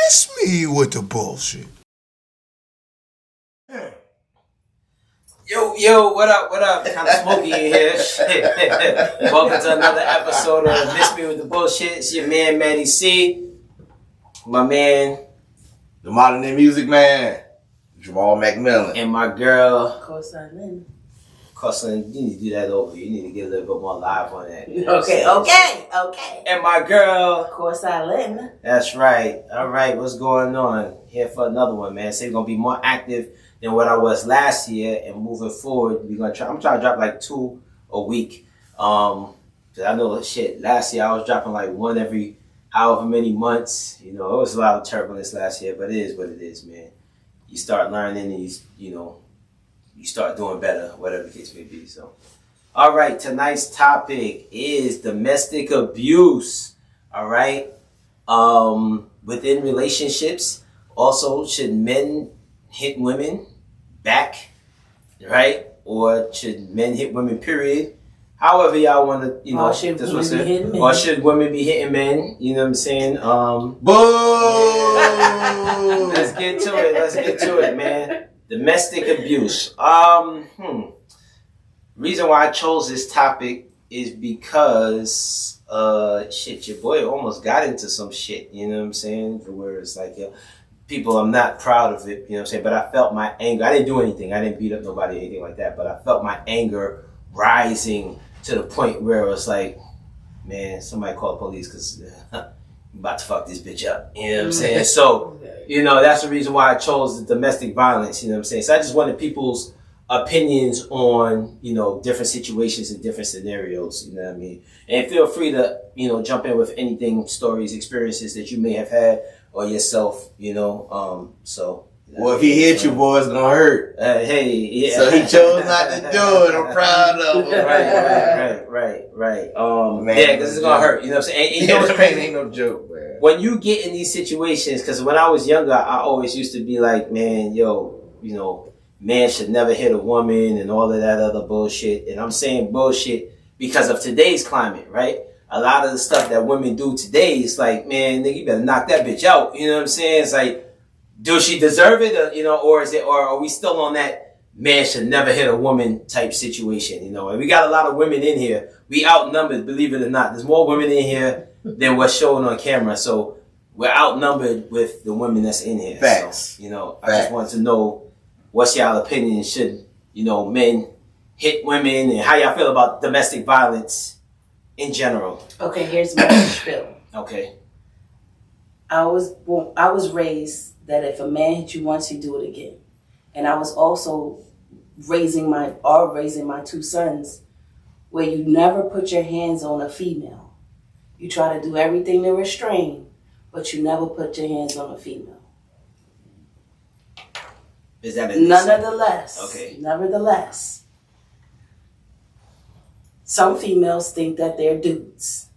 Miss me with the bullshit. Yo, what up? Kind of smoky in here. Welcome to another episode of Miss Me with the Bullshit. It's your man, Matty C. My man, the modern day music man, Jamal McMillan. And my girl, Corsaline. Corsaline, you need to do that over. You need to get a little bit more live on that. Okay. And my girl, Corsaline. That's right. All right, what's going on? Here for another one, man. So you're going to be more active than what I was last year, and moving forward, I'm trying to drop like 2 a week. Cause I know shit. Last year I was dropping like 1 every however many months. You know, it was a lot of turbulence last year, but it is what it is, man. You start learning, and you start doing better, whatever the case may be. So, all right, tonight's topic is domestic abuse. All right, within relationships, also should men hit women back, right? Or should men hit women, period? However y'all want to, or should women be hitting men? Or should women be hitting men? You know what I'm saying? Boom! Let's get to it, man. Domestic abuse. Reason why I chose this topic is because, your boy almost got into some shit, you know what I'm saying? Where it's like, people, I'm not proud of it, you know what I'm saying? But I felt my anger. I didn't do anything. I didn't beat up nobody or anything like that. But I felt my anger rising to the point where it was like, man, somebody call the police because I'm about to fuck this bitch up. You know what I'm saying? So, that's the reason why I chose the domestic violence, you know what I'm saying? So I just wanted people's opinions on, different situations and different scenarios, you know what I mean? And feel free to, jump in with anything, stories, experiences that you may have had, or yourself, so. Well, if he hit you, boy, it's gonna hurt. Hey, yeah. So he chose not to do it. I'm proud of him. Right. Man, yeah, because it's gonna hurt. You know what I'm saying? And, pain ain't no joke, man. When you get in these situations, because when I was younger, I always used to be like, man, man should never hit a woman and all of that other bullshit. And I'm saying bullshit because of today's climate, right? A lot of the stuff that women do today is like, man, nigga, you better knock that bitch out. You know what I'm saying? It's like, do she deserve it? Or are we still on that man should never hit a woman type situation? And we got a lot of women in here. We outnumbered, believe it or not. There's more women in here than what's showing on camera. So we're outnumbered with the women that's in here. Facts. So, I just want to know what's y'all opinion. Should, men hit women, and how y'all feel about domestic violence in general? Okay, here's my spiel. Okay. I was raised that if a man hit you once, he'd do it again. And I was also raising my 2 sons where you never put your hands on a female. You try to do everything to restrain, but you never put your hands on a female. Is that Nonetheless. Okay. Nevertheless, some females think that they're dudes.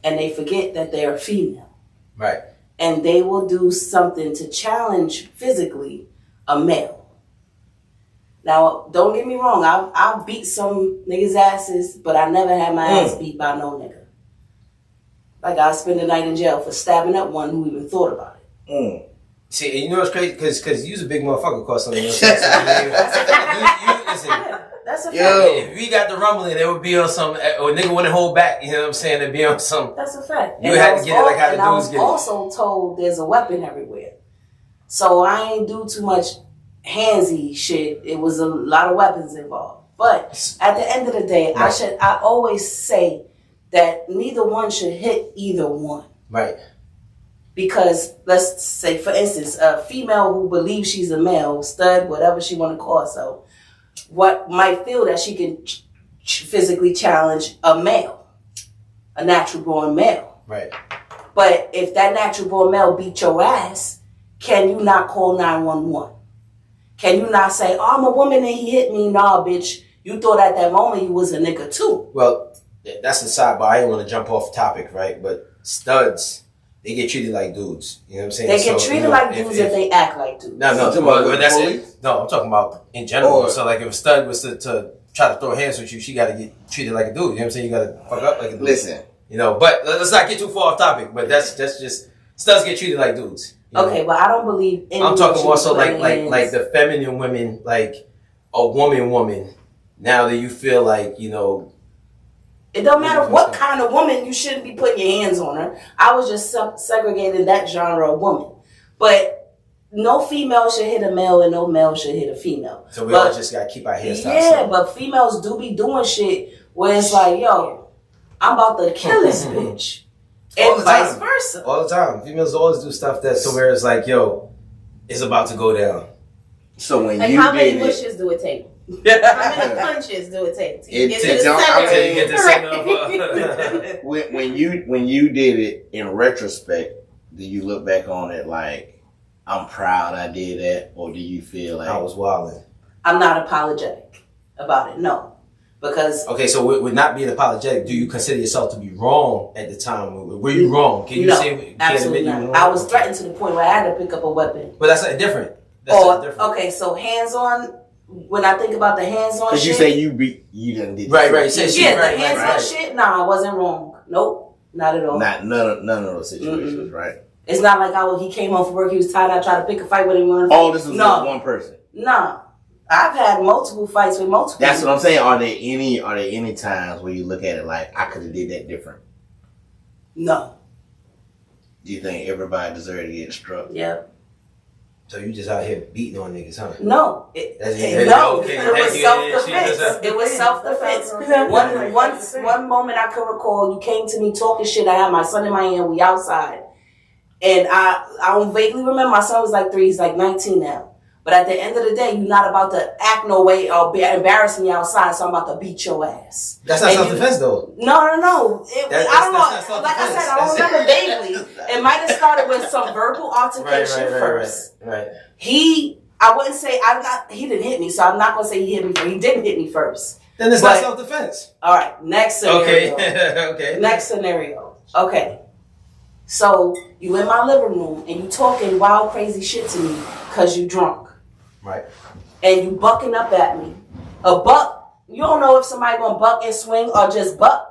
And they forget that they're a female. Right. And they will do something to challenge physically a male. Now, don't get me wrong. I'll beat some niggas' asses, but I never had my ass beat by no nigga. Like, I spend the night in jail for stabbing up one who even thought about it. See, and what's crazy? Because you's a big motherfucker, of course. Listen, that's a fact. If we got the rumbling, it would be on some, or nigga wouldn't hold back, you know what I'm saying? It'd be on some. That's a fact. You had to get it like how the dudes get it. I was also told there's a weapon everywhere. So I ain't do too much handsy shit. It was a lot of weapons involved. But at the end of the day, right. I always say that neither one should hit either one. Right. Because let's say, for instance, a female who believes she's a male, stud, whatever she want to call herself, what might feel that she can physically challenge a male, a natural born male. Right. But if that natural born male beat your ass, can you not call 911? Can you not say, oh, I'm a woman and he hit me? Nah, bitch. You thought at that moment you was a nigga too. Well, that's the side, but I didn't want to jump off topic, right? But studs, they get treated like dudes. You know what I'm saying? They get treated like dudes if they act like dudes. No, that's it. No, I'm talking about in general. So like if a stud was to try to throw hands with you, she got to get treated like a dude. You know what I'm saying? You got to fuck up like a dude. Listen. But let's not get too far off topic. But that's just studs get treated like dudes. You know? Okay, but I don't believe in. I'm talking more so like the feminine women, like a woman. Now that you feel like, you know, it don't matter what kind of woman, you shouldn't be putting your hands on her. I was just segregating that genre of woman, but no female should hit a male and no male should hit a female. So we all just gotta keep our hairstyles. Yeah, but females do be doing shit where it's like, yo, I'm about to kill this bitch. And vice versa. All the time. Females always do stuff that to where it's like, yo, it's about to go down. So when like you how many did pushes do it take? How many punches do it take to get to the center? when you did it in retrospect, do you look back on it like, I'm proud I did that, or do you feel like I was wilding? I'm not apologetic about it, no. Because okay, so with not being apologetic, do you consider yourself to be wrong at the time? Were you wrong? Can you say absolutely not? I was threatened to the point where I had to pick up a weapon. But that's something different. That's something different. Okay, so hands on. When I think about the hands on shit, because you say you didn't did right. The hands on shit. Nah, I wasn't wrong. Nope, not at all. None of those situations, right? It's not like he came home from work, he was tired. I tried to pick a fight with him. Oh, this was one person. Nah. I've had multiple fights with multiple. That's what I'm saying. Are there any times where you look at it like I could have did that different? No. Do you think everybody deserved to get struck? Yeah. So you just out here beating on niggas, huh? No. It was self-defense. It was self-defense. One moment I can recall, you came to me talking shit. I had my son in my hand. We outside. And I vaguely remember my son was like 3. He's like 19 now. But at the end of the day, you're not about to act no way or embarrass me outside, so I'm about to beat your ass. That's not self-defense, though. No. I don't know. Like I said, I don't remember vaguely. It might have started with some verbal altercation first. Right. I wouldn't say, he didn't hit me, so I'm not going to say he hit me first. He didn't hit me first. Then it's not self-defense. All right, next scenario. Okay. Next scenario. Okay. So, you in my living room, and you talking wild, crazy shit to me because you drunk. Right. And you bucking up at me. A buck, you don't know if somebody gonna buck and swing or just buck.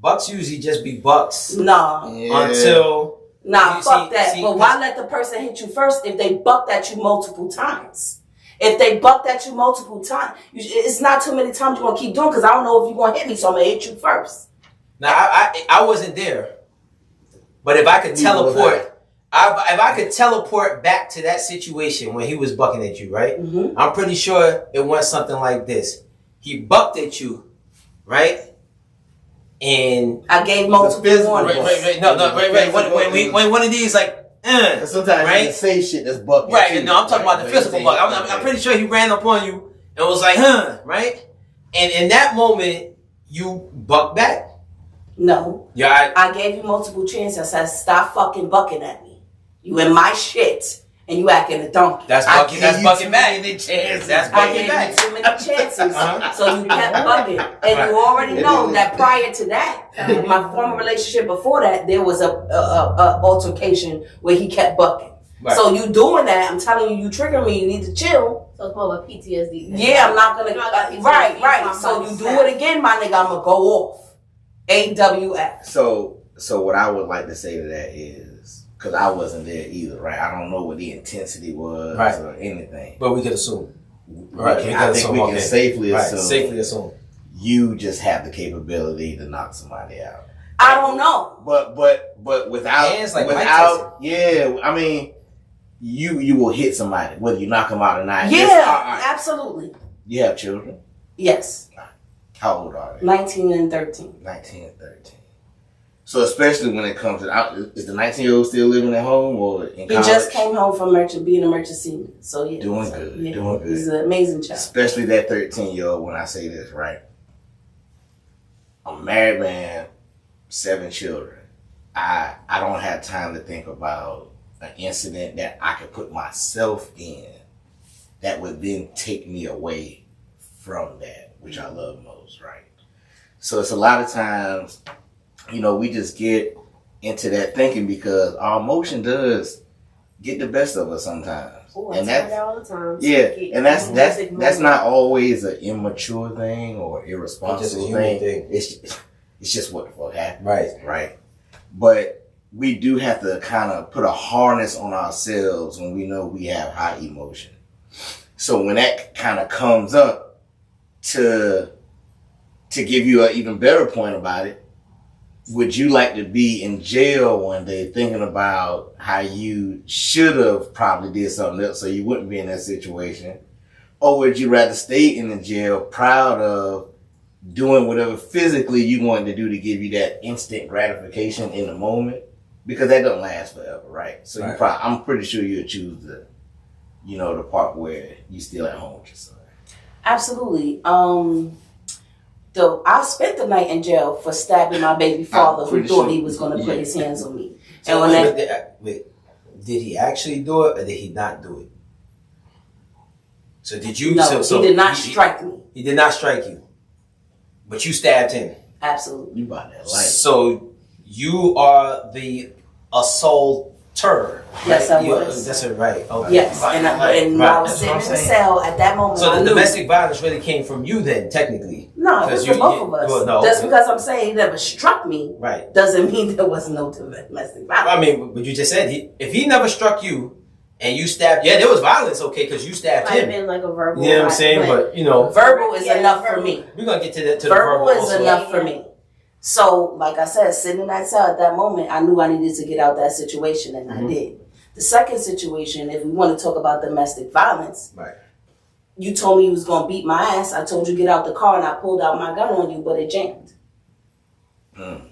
Bucks usually just be bucks. Nah. Yeah. Until... Fuck that. But why let the person hit you first if they bucked at you multiple times? If they bucked at you multiple times, it's not too many times you're gonna keep doing because I don't know if you're gonna hit me, so I'm gonna hit you first. Now, I wasn't there. But if I could teleport... If I could teleport back to that situation when he was bucking at you, right? Mm-hmm. I'm pretty sure it went something like this. He bucked at you, right? And I gave multiple warnings. Wait. When one of these like, sometimes right? You can say shit that's bucking. Right. No, I'm talking about the physical buck. I'm pretty sure he ran up on you and was like, right? And in that moment, you bucked back. No. Yeah. I gave you multiple chances. I said, stop fucking bucking at me. You in my shit, and you acting a donkey. That's bucking back. That's bucking back. I gave you too many chances, so you kept bucking. And you already know that prior to that, my former relationship before that, there was a altercation where he kept bucking. Right. So you doing that, I'm telling you, you trigger me, you need to chill. So it's more of a PTSD. Yeah, I'm not going to, right. So you do it again, my nigga, I'm going to go off. AWF. So what I would like to say to that is, because I wasn't there either, right? I don't know what the intensity was or anything. But we could assume. Right. I think we can safely assume. Safely assume. You just have the capability to knock somebody out. I don't know. But without hands like I mean, you will hit somebody, whether you knock them out or not. Yeah, absolutely. You have children? Yes. How old are they? 19 and 13. 19 and 13. So especially when it comes to, is the 19-year-old still living at home or in college? He just came home from being a merchant seaman. So yeah. Doing good. He's an amazing child. Especially that 13-year-old when I say this, right? I'm a married man, 7 children. I don't have time to think about an incident that I could put myself in that would then take me away from that, which I love most, right? So it's a lot of times, we just get into that thinking because our emotion does get the best of us sometimes. Ooh, and that's all the time. Yeah, and that's not always an immature thing or irresponsible thing. It's just what the fuck happened. Right. But we do have to kind of put a harness on ourselves when we know we have high emotion. So when that kind of comes up, to give you an even better point about it, would you like to be in jail one day thinking about how you should have probably did something else so you wouldn't be in that situation? Or would you rather stay in the jail proud of doing whatever physically you wanted to do to give you that instant gratification in the moment? Because that doesn't last forever, right? So you probably, I'm pretty sure you'll choose the part where you still at home with your son. Absolutely. I spent the night in jail for stabbing my baby father, who thought he was going to put his hands on me. So And wait, did he actually do it or did he not do it? So did you? No, so he did not strike me. He did not strike you, but you stabbed him. Absolutely. You about that life. So you are the assaulter. Yes, right? I was. That's it, right? Okay. Yes, and I was sitting in the cell at that moment. So I the knew. domestic violence really came from you, then, technically. No, it was for both of us. Well, no, Just because I'm saying he never struck me, right, doesn't mean there was no domestic violence. I mean, but you just said if he never struck you and you stabbed, there was violence, okay, because you stabbed Might have him. been like a verbal. You know what I'm saying? But verbal is enough for verbal. me. we're gonna get to the Verbal is also. enough for me. So, like I said, sitting in that cell at that moment, I knew I needed to get out that situation, and I did. The second situation, if we want to talk about domestic violence, Right. you told me you was gonna beat my ass. I told you get out the car, and I pulled out my gun on you, but it jammed. I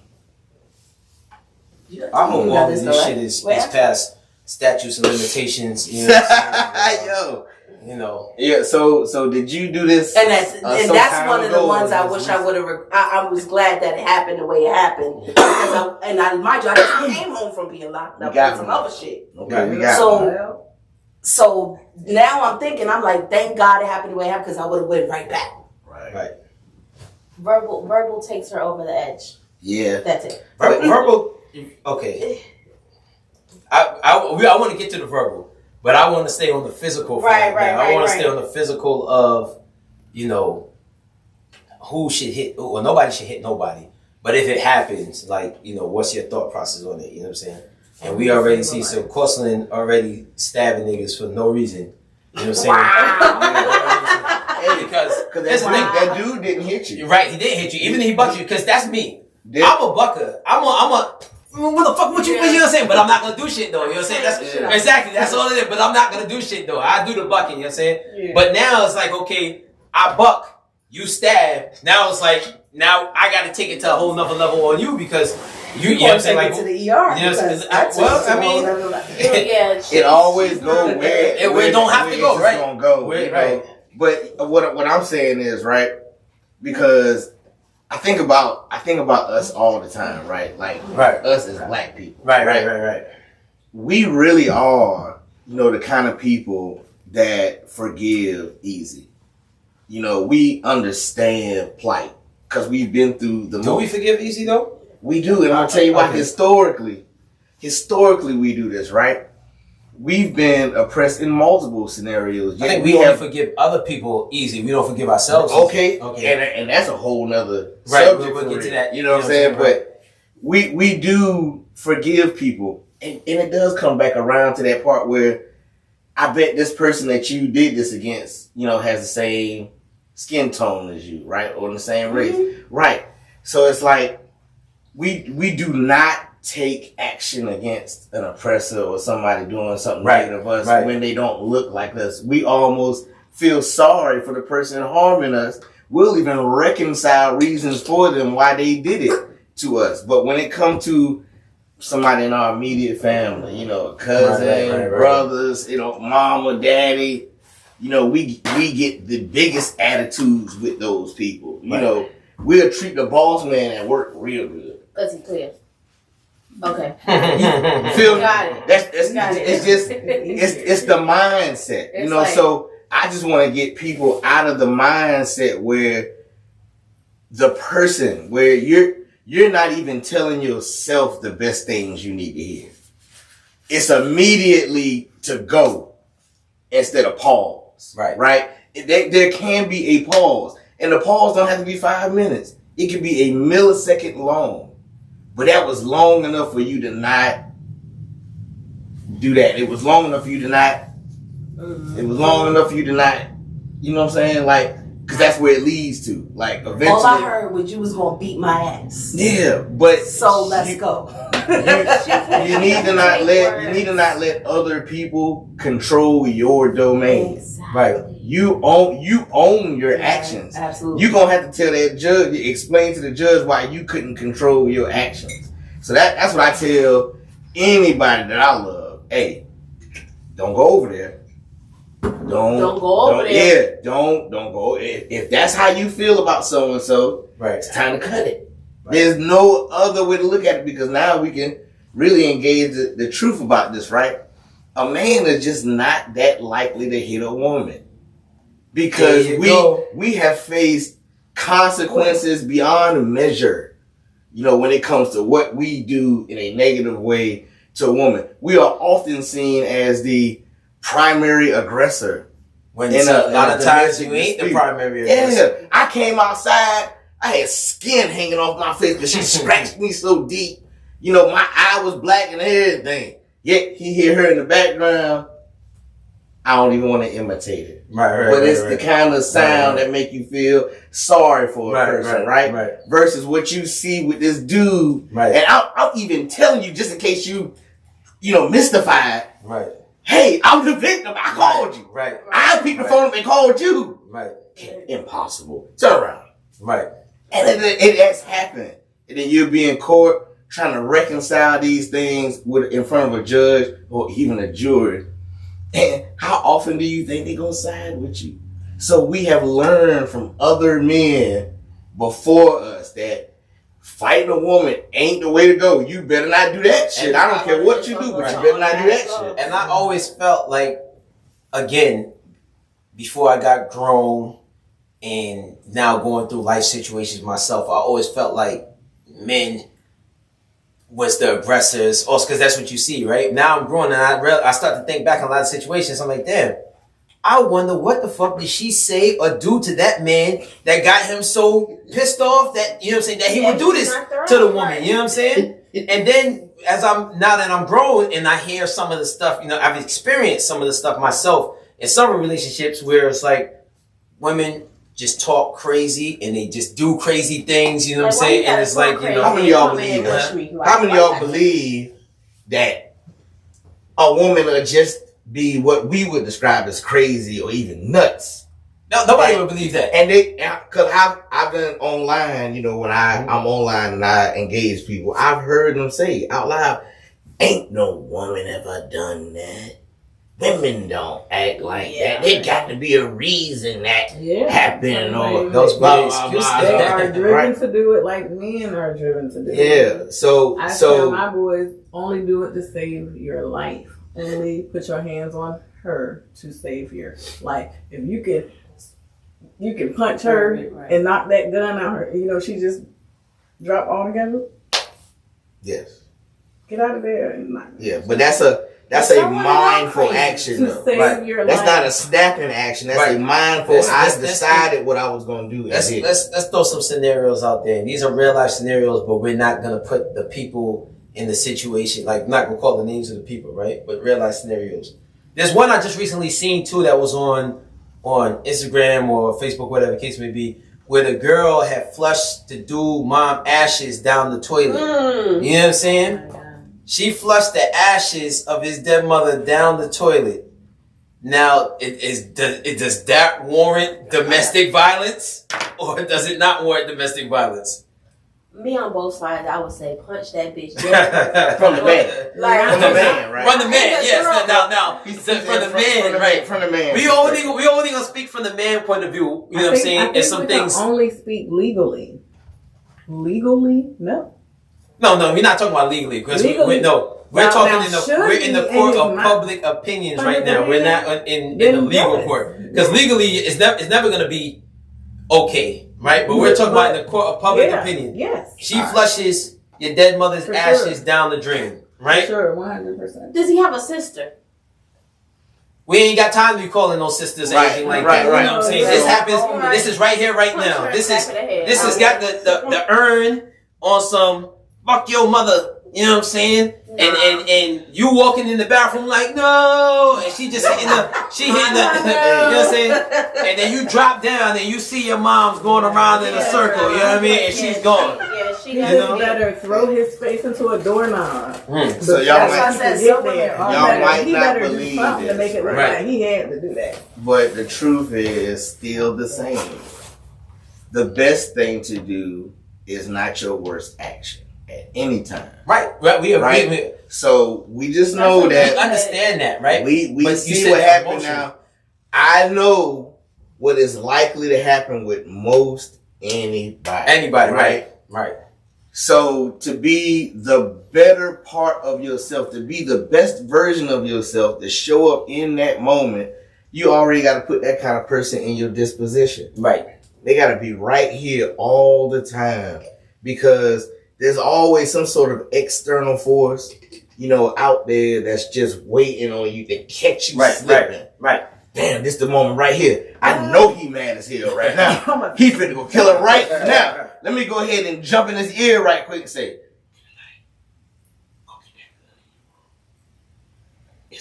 hope all of this shit is past statutes and limitations. You know what I'm saying? Yo. Yeah. So did you do this? And that's one of the ones I wish I would have. I was glad that it happened the way it happened because mind you, I just came home from being locked up and some other shit. Okay, we got So now I'm thinking, I'm like, thank God it happened the way it happened because I would have went right back. Right. Verbal takes her over the edge. Yeah. That's it. Verbal. Okay. I want to get to the verbal. But I want to stay on the physical. Right. I want to stay on the physical of, who should hit, or nobody should hit nobody. But if it happens, what's your thought process on it? You know what I'm saying? And we already see, so Cortland already stabbing niggas for no reason. You know what I'm saying? Wow. Because that dude didn't hit you. Right, he didn't hit you. Even if he bucked you, because that's me. Yeah. I'm a bucker. I'm a what the fuck, what you know what I'm saying? But I'm not gonna do shit though, you know what I'm saying? Exactly, that's all it is, but I'm not gonna do shit though. I do the bucking, you know what I'm saying? Yeah. But now it's like, okay, I buck, you stab, now it's like, now I gotta take it to a whole nother level on you because you know what I'm saying? Like, to the ER. You know what I'm saying? It always goes where it don't have to go, right? Gonna go, right. But what I'm saying is, right, because I think about us all the time, right? Like us as black people. Right. We really are, the kind of people that forgive easy. We understand plight because we've been through the. Do we forgive easy though? We do, and I'll tell you why. Historically, we do this, right? We've been oppressed in multiple scenarios. I think we only forgive other people easy. We don't forgive ourselves. Okay. And that's a whole nother subject. We'll get to that. You know what I'm saying? But we do forgive people, and it does come back around to that part where I bet this person that you did this against, has the same skin tone as you, right, or the same race, right? So it's like we do not take action against an oppressor or somebody doing something negative to us when they don't look like us. We almost feel sorry for the person harming us. We'll even reconcile reasons for them why they did it to us. But when it comes to somebody in our immediate family, a cousin, brothers, mama, daddy, we get the biggest attitudes with those people. We'll treat the boss man at work real good. Because he's clear. Okay. You feel me? Got it. It's the mindset. So I just want to get people out of the mindset where the person, where you're not even telling yourself the best things you need to hear. It's immediately to go instead of pause. Right? There can be a pause. And the pause don't have to be 5 minutes. It can be a millisecond long. But that was long enough for you to not do that. It was long enough for you to not. It was long enough for you to not. You know what I'm saying? Like, because that's where it leads to. Like, eventually. All I heard was you was gonna beat my ass. Yeah, but So let's go. You need to not let other people control your domain. Exactly. Right. You own your actions. Absolutely. You're gonna have to tell that judge, explain to the judge why you couldn't control your actions. So that's what I tell anybody that I love. Hey, don't go over there. Don't go over there. Yeah, don't go. If that's how you feel about so and so, Right. it's time to cut it. Right. There's no other way to look at it, because now we can really engage the truth about this, right? A man is just not that likely to hit a woman, because we have faced consequences beyond measure. You know, when it comes to what we do in a negative way to a woman, we are often seen as the primary aggressor. When a lot of times you ain't the primary aggressor. Yeah, I came outside, I had skin hanging off my face because she scratched me so deep. You know, my eye was black and everything. Yet he hear her in the background. I don't even want to imitate it. Right. But it's the kind of sound that make you feel sorry for a person, right? Versus what you see with this dude. Right. And I'm even telling you, just in case you mystified. Right. Hey, I'm the victim. I called you. Right. I picked the phone up and called you. Right. Impossible. Turn around. Right. And it has happened. And then you'll be in court trying to reconcile these things in front of a judge or even a jury. And how often do you think they're going to side with you? So we have learned from other men before us that fighting a woman ain't the way to go. You better not do that shit. I don't care what you do, but you better not do that shit. And I always felt like, again, before I got grown and now going through life situations myself, I always felt like men was the aggressors, also because that's what you see, right? Now I'm grown and I start to think back on a lot of situations. I'm like, damn, I wonder what the fuck did she say or do to that man that got him so pissed off that, you know what I'm saying, that he would do this to the woman, you know what I'm saying? And then now that I'm grown and I hear some of the stuff, you know, I've experienced some of the stuff myself in some relationships where it's like women just talk crazy and they just do crazy things, you know what I'm saying? And it's like, you know, how many of y'all believe How many of y'all believe that a woman will just be what we would describe as crazy or even nuts? No, nobody would believe that. And cause I've been online, you know, when I'm online and I engage people, I've heard them say out loud, ain't no woman ever done that. Women don't act like that. There got to be a reason that happened, or those excuses. They are driven to do it like men are driven to do it. Yeah. So I tell my boys, only do it to save your life. Only put your hands on her to save your life. If you can punch her and knock that gun out her, you know, she just drop all together. Yes. Get out of there and knock. Yeah, but that's a mindful action, though. Save your that's life. not a snapping action. That's a mindful. I decided what I was going to do. Let's throw some scenarios out there. These are real life scenarios, but we're not gonna put the people in the situation. Like, not gonna call the names of the people, right? But real life scenarios. There's one I just recently seen too that was on Instagram or Facebook, whatever the case may be, where the girl had flushed the dude mom ashes down the toilet. You know what I'm saying? She flushed the ashes of his dead mother down the toilet. Now, does that warrant domestic violence, or does it not warrant domestic violence? Me on both sides, I would say punch that bitch down. From the man. Like, from the man, right? From the man, yes. Now, from the man, right? From the man. We only gonna speak from the man point of view. You know what I'm saying? And some things. Only speak legally. Legally, no. No, we're not talking about legally because we're talking in the court of public opinions right now. We're not in the legal court because legally it's never going to be okay, right? But we're talking about in the court of public opinion. Yes, she flushes your dead mother's ashes down the drain, right? Sure, 100%. Does he have a sister? We ain't got time to be calling those sisters anything like that. You know what I'm saying? This happens. This is right here, right now. This has got the urn on some fuck your mother. You know what I'm saying? And you walking in the bathroom like, no, and she just hitting the, you know what I'm saying? And then you drop down and you see your mom's going around in a circle, you know what I mean? And she's gone. Yeah, she He got just better throw his face into a doorknob. So y'all That's why I might, said Superman. might he not better do believe something to make this, it look right? like he had to do that. but the truth is still the same. The best thing to do is not your worst action at any time. Right. We agree. Right. So we just know We that understand that, right? we But you see said what that happened emotion. now. I know what is likely to happen with most anybody. Anybody, right? Right. So to be the better part of yourself, to be the best version of yourself, to show up in that moment, you already got to put that kind of person in your disposition. Right. They got to be right here all the time because there's always some sort of external force, you know, out there that's just waiting on you to catch you slipping. Right. Damn, this the moment right here. I know he mad as hell right now. He finna go kill her right now. Let me go ahead and jump in his ear right quick and say,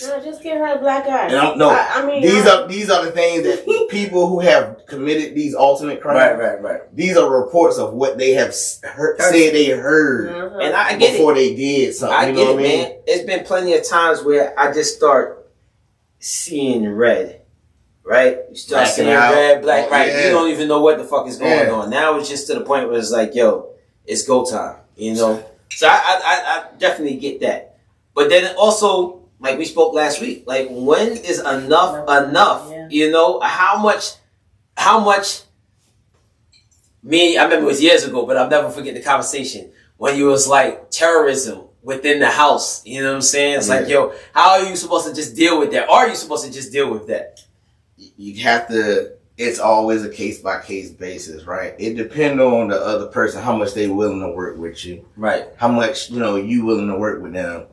No, just give her a black eye. and I mean, these are the things that people who have committed these ultimate crimes. Right. These are reports of what they have said they heard And I get before it. they did something. I you get know it, what I mean? man. It's been plenty of times where I just start seeing red. Right? You start Blacking seeing out. red, black, right? Yeah. You don't even know what the fuck is going Yeah. on. Now it's just to the point where it's like, yo, it's go time. You know? So I definitely get that. But then also, like we spoke last week, like when is enough? Yeah. You know, how much I remember it was years ago, but I'll never forget the conversation when you was like terrorism within the house. You know what I'm saying? It's like, yo, how are you supposed to just deal with that? Are you supposed to just deal with that? You have to, it's always a case by case basis, right? It depends on the other person, how much they willing to work with you, Right. how much, you willing to work with them.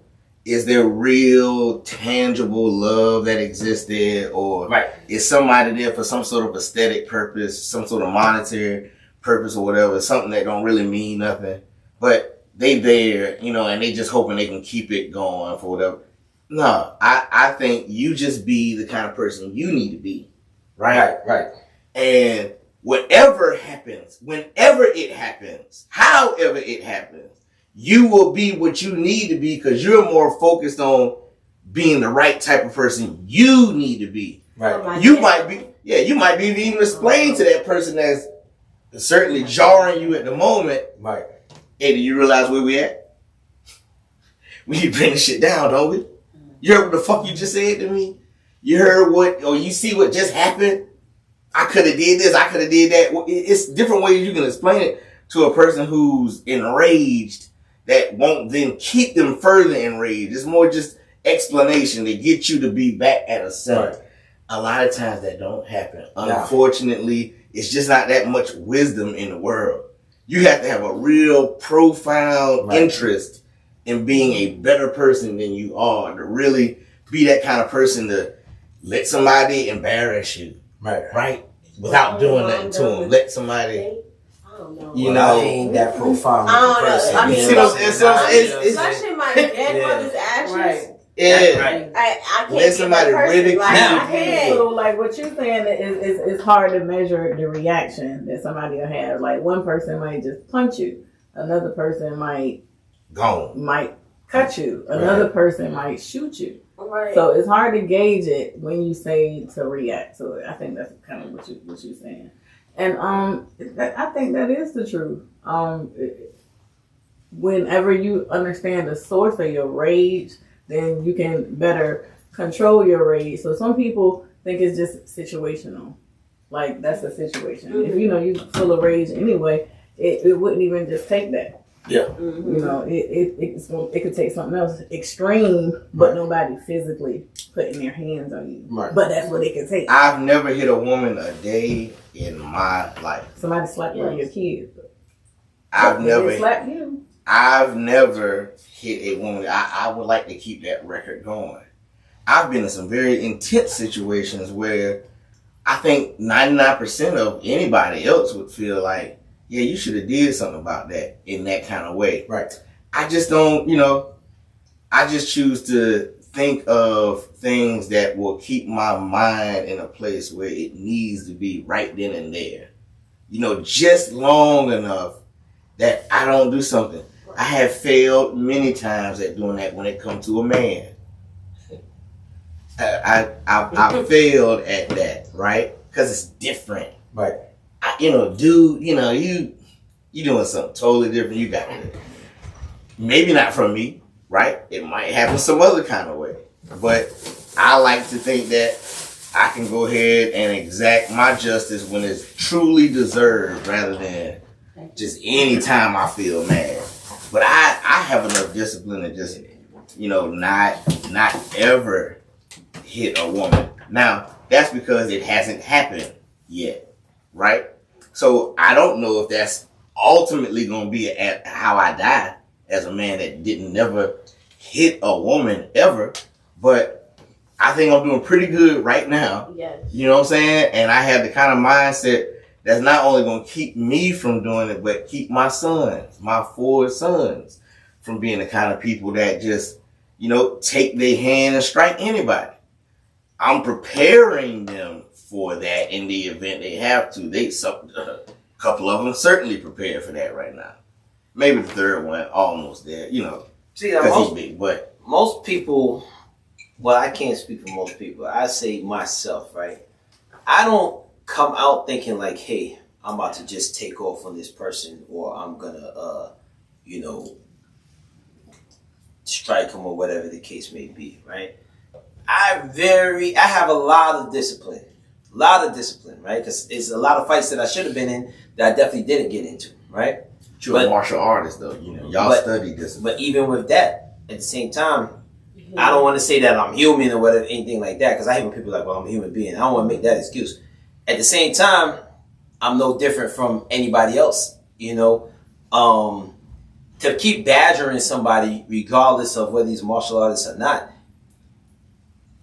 Is there real tangible love that exists there, or Right. is somebody there for some sort of aesthetic purpose, some sort of monetary purpose or whatever, something that don't really mean nothing, but they there, and they just hoping they can keep it going for whatever. No, I think you just be the kind of person you need to be, right? Right. And whatever happens, whenever it happens, however it happens, you will be what you need to be because you're more focused on being the right type of person you need to be. Right. You might be even explain to that person that's certainly jarring you at the moment. Right. Hey, do you realize where we at? We need to bring this shit down, don't we? You heard what the fuck you just said to me? You heard you see what just happened? I could have did this, I could have did that. It's different ways you can explain it to a person who's enraged that won't then keep them further enraged. It's more just explanation to get you to be back at a center. Right. A lot of times that don't happen. Unfortunately, it's just not that much wisdom in the world. You have to have a real profound interest in being a better person than you are to really be that kind of person to let somebody embarrass you. Right? Without doing nothing to them. Let somebody, I ain't that profound. I don't know. Person. I mean, see what I'm saying? especially my dead mother's ashes. Right. yeah. Right. I can't Let get somebody that person. ridicule Like, you. I can't. So, like what you're saying is it's hard to measure the reaction that somebody will have. Like one person might just punch you, another person might Gone. cut you, another person might shoot you. Right. So it's hard to gauge it when you say to react. So I think that's kind of what you're saying. And I think that is the truth. Whenever you understand the source of your rage, then you can better control your rage. So some people think it's just situational. Like that's a situation. If you're full of rage anyway, it wouldn't even just take that. Yeah. It could take something else extreme, but nobody physically putting their hands on you. Right. But that's what it can take. I've never hit a woman a day in my life. Somebody slapped one of your kids. I've never slapped you. I've never hit a woman. I would like to keep that record going. I've been in some very intense situations where I think 99% of anybody else would feel like, yeah, you should have did something about that in that kind of way. Right. I just don't, I just choose to think of things that will keep my mind in a place where it needs to be right then and there. Just long enough that I don't do something. I have failed many times at doing that when it comes to a man. I failed at that, right? Because it's different. Right. Dude, you doing something totally different. You got it. Maybe not from me, right? It might happen some other kind of way. But I like to think that I can go ahead and exact my justice when it's truly deserved rather than just any time I feel mad. But I have enough discipline to just, not ever hit a woman. Now, that's because it hasn't happened yet, right? So I don't know if that's ultimately going to be how I die as a man that didn't never hit a woman ever. But I think I'm doing pretty good right now. Yes. You know what I'm saying? And I have the kind of mindset that's not only going to keep me from doing it, but keep my sons, my 4 sons, from being the kind of people that just, take their hand and strike anybody. I'm preparing them for that in the event they have to. A couple of them certainly prepared for that right now. Maybe the third one almost there, See, because he's big. But most people, well, I can't speak for most people. I say myself, right? I don't come out thinking like, hey, I'm about to just take off on this person, or I'm gonna, strike him, or whatever the case may be, right? I have a lot of discipline, right? Because it's a lot of fights that I should have been in that I definitely didn't get into, right? you're a martial artist, though. Y'all study this. But even with that, at the same time, I don't want to say that I'm human or whatever, anything like that, because I hate when people are like, well, I'm a human being. I don't want to make that excuse. At the same time, I'm no different from anybody else, to keep badgering somebody, regardless of whether he's a martial artist or not,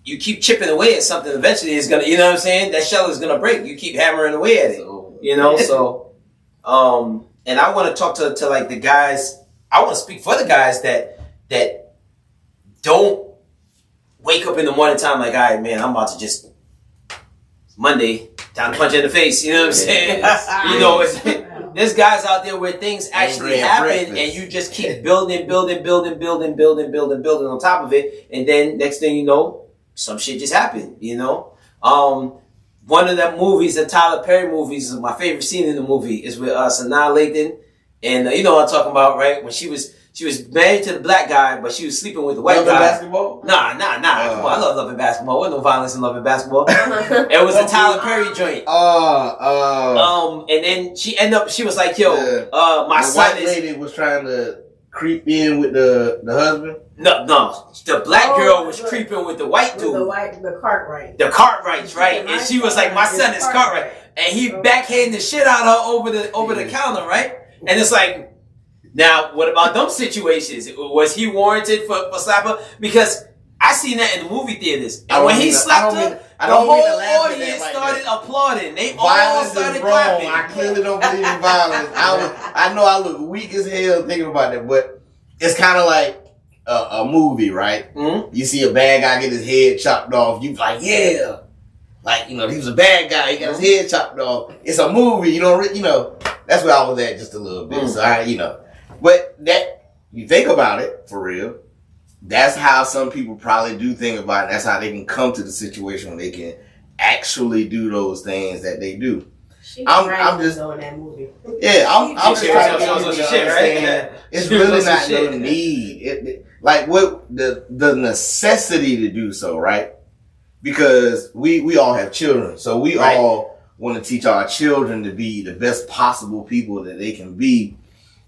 you keep chipping away at something, eventually it's going to, you know what I'm saying? That shell is going to break. You keep hammering away at it, so, and I want to talk to like the guys, I want to speak for the guys that don't wake up in the morning time like, all right, man, I'm about to just, it's Monday, time to punch you in the face, you know what I'm saying? There's guys out there where things actually happen and you just keep building on top of it. And then next thing you know, some shit just happened, One of the movies, the Tyler Perry movies, my favorite scene in the movie is with Sanaa Lathan. And you know what I'm talking about, right? When she was married to the black guy, but she was sleeping with the white guy. Basketball? Nah. Come on, I love Loving Basketball. There was no violence in Loving Basketball. It was a Tyler Perry joint. And then she was like, yo, my son is... The white lady was trying to creep in with the husband? No. The black girl was creeping with the white dude. The Cartwright. The Cartwrights, right? And she was like, my son is Cartwright. And he backhanded the shit out of her over the counter, right? And it's like, now, what about them situations? Was he warranted for slap her? Because I seen that in the movie theaters. And when he slapped her, the whole audience started applauding. They all started clapping. I clearly don't believe in violence. I know I look weak as hell thinking about it, but it's kind of like a movie, right? Mm-hmm. You see a bad guy get his head chopped off. You like, yeah. Like, he was a bad guy. He got his head chopped off. It's a movie. That's where I was at just a little bit. Mm-hmm. So but that, you think about it, for real, that's how some people probably do think about it. That's how they can come to the situation where they can actually do those things that they do. I'm just doing that movie. Yeah, I'm just trying to understand. It's really not no need. Like what the necessity to do so, right? Because we all have children, so we all want to teach our children to be the best possible people that they can be.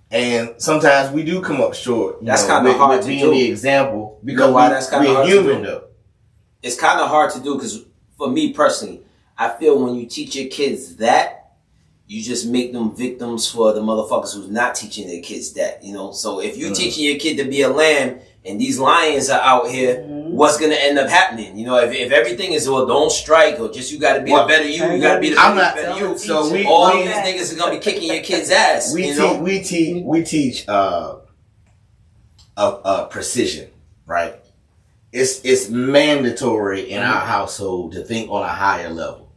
And sometimes we do come up short. That's kind of hard to do. Being the example, because we're human, though. It's kind of hard to do because for me personally, I feel when you teach your kids that, you just make them victims for the motherfuckers who's not teaching their kids that. So if you're teaching your kid to be a lamb and these lions are out here, what's gonna end up happening? If everything is, well, don't strike, or just you gotta be the better you gotta be the better you. So all these niggas are gonna be kicking your kid's ass. We teach of precision, right? It's mandatory in our household to think on a higher level.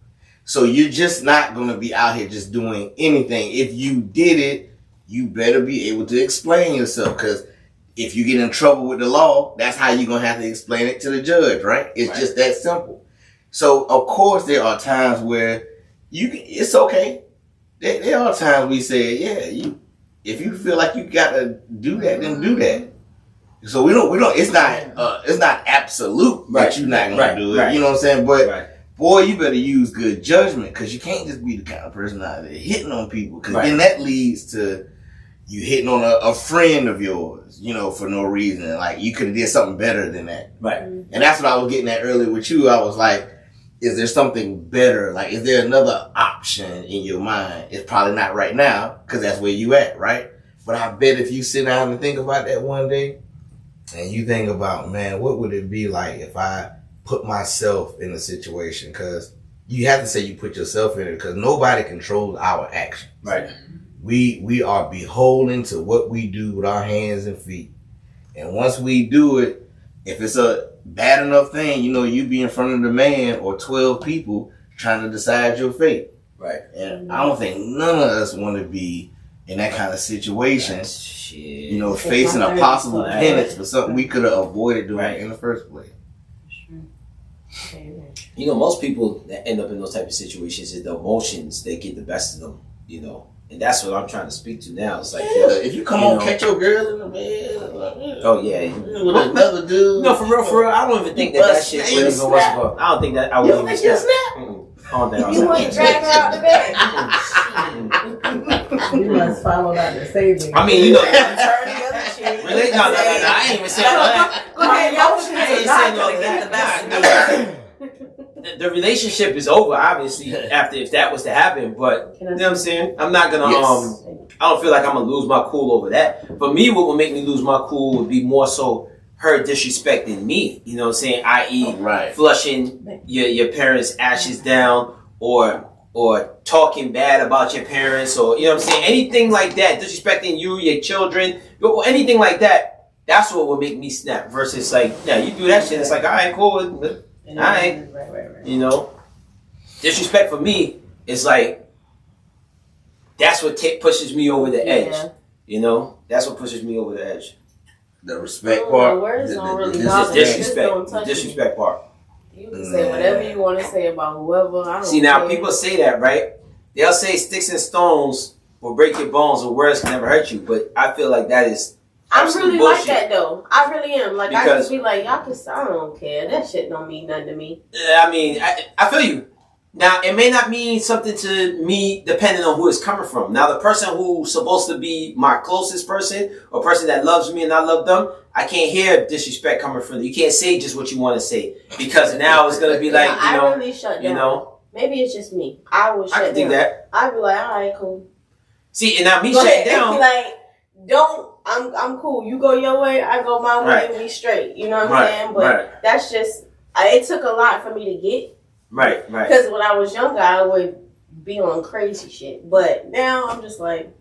So you're just not going to be out here just doing anything. If you did it, you better be able to explain yourself, because if you get in trouble with the law, that's how you're going to have to explain it to the judge, right? It's just that simple. So, of course, there are times where it's okay. There are times we say, yeah, if you feel like you got to do that, then do that. So we don't. It's not absolute that you're not gonna do it. Right. You know what I'm saying? But boy, you better use good judgment, because you can't just be the kind of person out there hitting on people, because then that leads to you hitting on a friend of yours, for no reason. Like, you could have did something better than that. Right. And that's what I was getting at earlier with you. I was like, is there something better? Like, is there another option in your mind? It's probably not right now, because that's where you at, right? But I bet if you sit down and think about that one day, and you think about, man, what would it be like if I put myself in a situation? Because you have to say you put yourself in it, because nobody controls our actions. Right. We are beholden to what we do with our hands and feet. And once we do it, if it's a bad enough thing, you be in front of the man or 12 people trying to decide your fate. Right. And I don't think none of us want to be in that kind of situation. Facing a possible penance for something we could have avoided doing in the first place. Most people that end up in those type of situations, is the emotions, they get the best of them, And that's what I'm trying to speak to now. It's like, if you come on, catch your girl in the bed. Oh yeah, with another dude. No, for real. I don't even think that shit would even what's it called. I don't think that I would even snap. You wouldn't drag her out the bed. You must follow that the saving. I mean, No, I ain't even saying all that. Go ahead, I ain't saying all that. The relationship is over, obviously, after if that was to happen. But you know what I'm saying? I'm not gonna I don't feel like I'm gonna lose my cool over that. For me, what would make me lose my cool would be more so her disrespecting me. You know what I'm saying? I.e. flushing your parents' ashes down, or talking bad about your parents, or you know what I'm saying? Anything like that, disrespecting you, your children, or anything like that. That's what would make me snap. Versus like, you do that shit. It's like, all right, cool. All right. Disrespect for me is like, that's what pushes me over the edge. That's what pushes me over the edge. The respect part. Words don't really the disrespect part. You can say whatever you want to say about whoever. I don't See, now people say that, right? They'll say sticks and stones will break your bones, or words can never hurt you. But I feel like that is. I'm really bullshit. Like that though. I really am. Like, because I just be like, I don't care. That shit don't mean nothing to me. I mean, I feel you. Now, it may not mean something to me depending on who it's coming from. Now, the person who's supposed to be my closest person, or person that loves me and I love them, I can't hear disrespect coming from them. You can't say just what you want to say, because now it's going to be like, I really shut down. Maybe it's just me. I would shut down. I can think that. I'd be like, all right, cool. See, and now me shutting down. Like, I'm cool. You go your way, I go my way, and we straight. You know what I'm saying? But that's just, it took a lot for me to get. Right. Because when I was younger, I would be on crazy shit. But now I'm just like,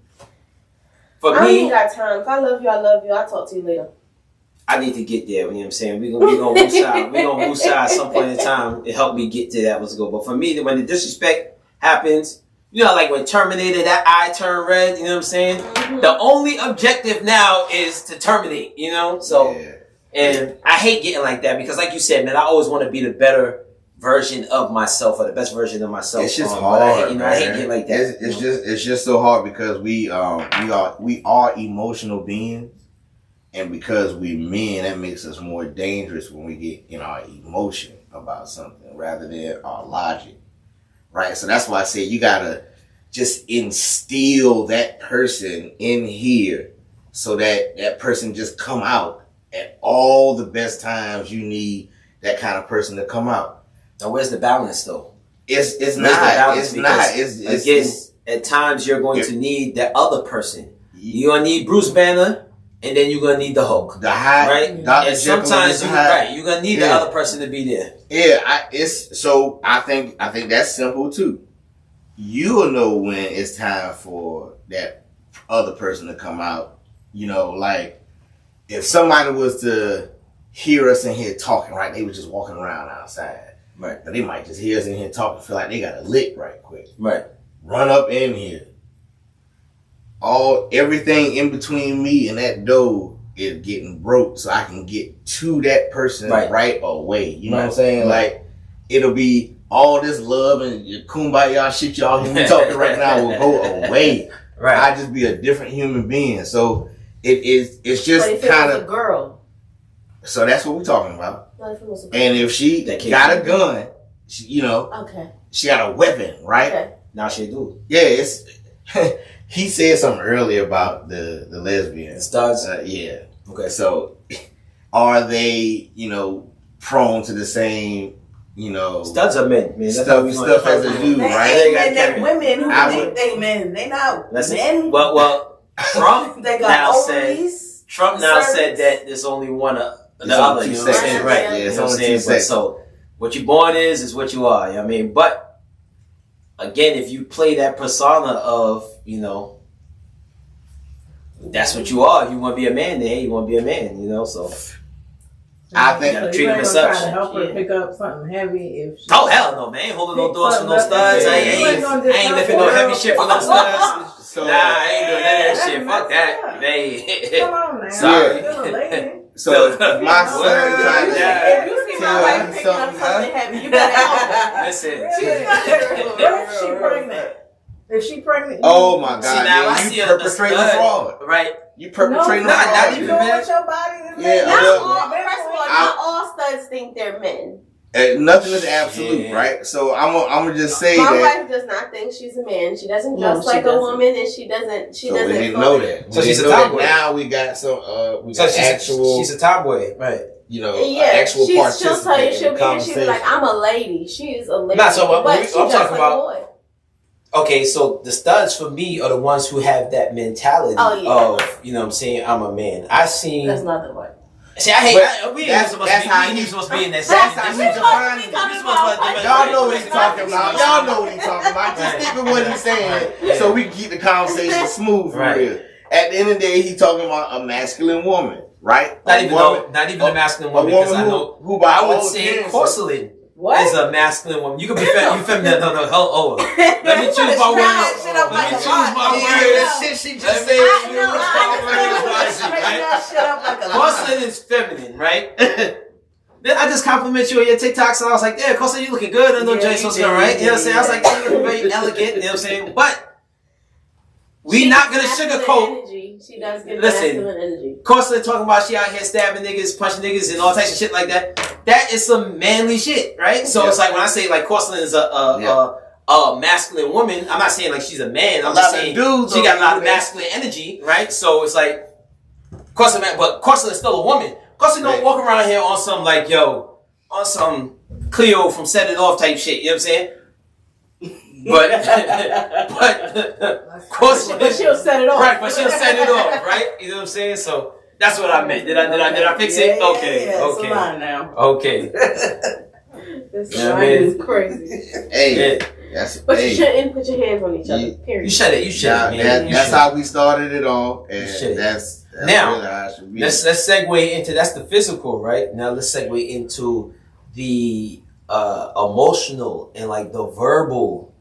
I ain't got time. If I love you, I love you. I'll talk to you later. I need to get there. You know what I'm saying? We're gonna move side. We're gonna move side at some point in time. It helped me get to that. Let's go. But for me, when the disrespect happens, like when Terminator, that eye turned red. You know what I'm saying? Mm-hmm. The only objective now is to terminate. So, and I hate getting like that, because, like you said, man, I always want to be the better version of myself, or the best version of myself. It's just hard. I hate getting like that. It's just so hard, because we are emotional beings. And because we men, that makes us more dangerous when we get in our emotion about something rather than our logic, right? So that's why I say you gotta just instill that person in here, so that that person just come out at all the best times you need that kind of person to come out. Now, where's the balance, though? It's not. At times you're going to need that other person. You're gonna need Bruce Banner. And then you're gonna need the Hulk, right? And sometimes you're gonna need the other person to be there. Yeah, I think that's simple too. You will know when it's time for that other person to come out. Like if somebody was to hear us in here talking, right, they were just walking around outside. Right. But they might just hear us in here talking, feel like they got a lick right quick. Right. Run up in here. Everything in between me and that door is getting broke so I can get to that person right away. You know what I'm saying? Like, it'll be all this love and your kumbaya shit y'all hear me talking right now will go away. Right. I just be a different human being. So it's just but if it kind was of a girl. So that's what we're talking about. What if it was a girl? And if she got a gun, she got a weapon, right? Okay. Now she do. Yeah, it's he said something earlier about the lesbians. The studs? Yeah. Okay. So are they, prone to the same, studs are men, man. Stuff as a dude, right? They men, they're women who think they men. They not men. Well, Trump they now got said Trump now said that there's only one the other. You know what I'm saying? Right. Yeah, You know what I'm saying? But so what you born is what you are. You know what I mean? But again, if you play that persona of, that's what you are. If you want to be a man, then you want to be a man, so. I think so treat you him ain't as gonna such. try to help her pick up something heavy if she Oh, hell no, man. Ain't holding no doors for no studs. I ain't lifting no heavy shit for no studs. So, nah, I ain't doing none of that shit. Fuck that. Come on now. Sorry. You're a lady. So my son trying If you see my wife picking up something heavy, you better help her. Listen. What if she pregnant? If she pregnant, oh my God! See, now I see you a perpetrating stud, fraud. right? You perpetrating not fraud. even you know men. what your body is. Yeah, First of all, not all studs think they're men. Nothing is absolute, Yeah. right? So I'm gonna just say My that. wife does not think she's a man. She doesn't No, dress she like a doesn't. woman, and she doesn't. So we didn't know that. So We she's didn't a know tomboy. that. Now we got some. We got actual. She's a tomboy, right? Actual she'll participant tell you, in she'll the be conversation. like, I'm a lady. She is a lady. Nah, so what but I'm she talking dressed like about- a boy. Okay, so the studs for me are the ones who have that mentality of, you know what I'm saying, I'm a man. I seen. That's not the way. See, I hate. We ain't supposed to be in that. That's how he's defining it. Y'all know what he's talking about. Y'all know what he's talking about. Just stick with what he's saying so we can keep the conversation smooth for real. At the end of the day, he's talking about a masculine woman, right? Not even a masculine woman, because I know who by I would all say appearances- porcelain What? is a masculine woman. You could be feminine. No, hold on. Let me choose my words. Let me choose my That words. shit she just said. Porcelain is feminine, right? Then I just compliment you on your TikToks, and I was like, yeah, Porcelain, you looking good. I know Jay Sosa, right? You know what I'm saying? I was like, you looking very elegant. You know what I'm saying? But we not gonna sugarcoat. Energy. She does get Listen, masculine energy. Constantly talking about she out here stabbing niggas, punching niggas, and all types of shit like that. That is some manly shit, right? So it's like when I say like Constantly is a masculine woman, I'm not saying like she's a man. I'm just saying she got a lot of masculine energy, right? So it's like Constantly, but Constantly is still a woman. Constantly don't walk around here on some like on some Cleo from Set It Off type shit. You know what I'm saying? But she'll set it off. Right, but she'll set it off, right? You know what I'm saying? So that's what I meant. Did I fix it? Okay. It's a line now. Okay. This Yeah, line man. is crazy. Hey, that's But you shouldn't put your hands on each other. Period. You should it. You should. That's how we started it all, and that's now. Really how it should be. Let's segue into that's the physical, right? Now let's segue into the emotional and like the verbal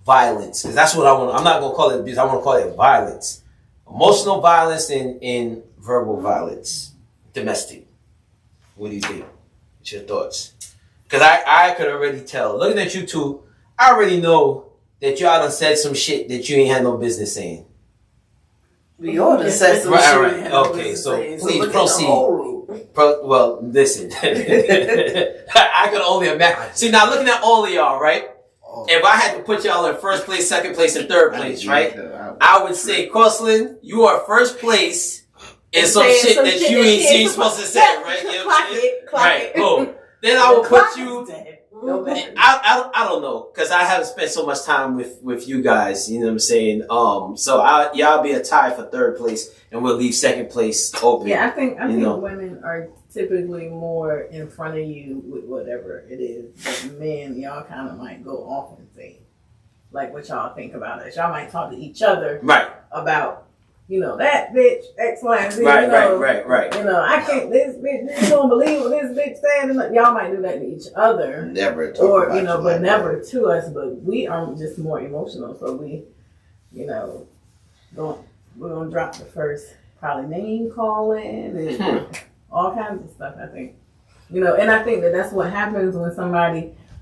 violence, because that's what I want. I'm not gonna call it abuse. I want to call it violence, emotional violence and verbal violence, domestic. What do you think? What's your thoughts? Because I could already tell. Looking at you two, I already know that y'all done said some shit that you ain't had no business saying. We all done said some Right, shit. right. we had no Okay, business so saying. please look at the proceed. whole room. Well, listen. I could only imagine. See, now looking at all of y'all, right? If I had to put y'all in first place, second place, and third place, right? I would say, Corslin, you are first place in some shit that you ain't supposed to say, right? You know what I'm saying? Right, boom. Then I will put you. I don't know, because I haven't spent so much time with you guys. You know what I'm saying? So y'all be a tie for third place, and we'll leave second place open. Yeah, I think women are typically more in front of you with whatever it is. But men, y'all kind of might go off and say like what y'all think about it. Y'all might talk to each other Right. about that bitch X, Y, and Z. Right. I can't. This bitch. You don't believe what this bitch said. And y'all might do that to each other, Never talk or about but never to us. But we are just more emotional, so we, we're gonna drop the first probably name calling and all kinds of stuff. I think, and I think that's what happens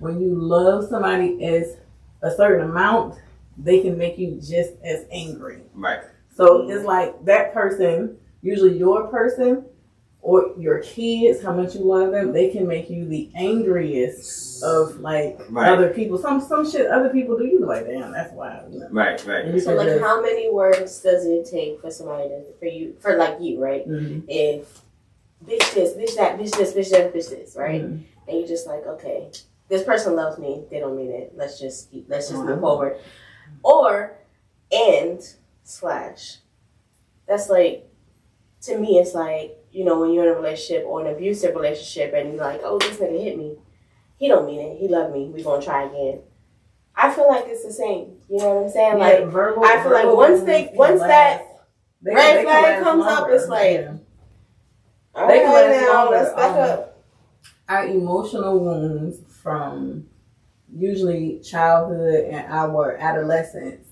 when you love somebody as a certain amount, they can make you just as angry. Right. So it's like that person, usually your person or your kids, how much you love them, they can make you the angriest of other people. Some shit other people do, you like, damn, that's wild. Right. So like, how many words does it take for somebody for you, right? Mm-hmm. If bitch this, bitch that, bitch this, bitch that, bitch this, right? Mm-hmm. And you're just like, okay, this person loves me, they don't mean it. Let's just move forward. Or that's like, to me, it's like, when you're in a relationship or an abusive relationship and you're like, oh, this nigga hit me. He don't mean it. He love me. We gonna try again. I feel like it's the same. You know what I'm saying? Yeah, verbal, I feel like once that red flag comes up, it's like, all right, now let's back up. Our emotional wounds from usually childhood and our adolescence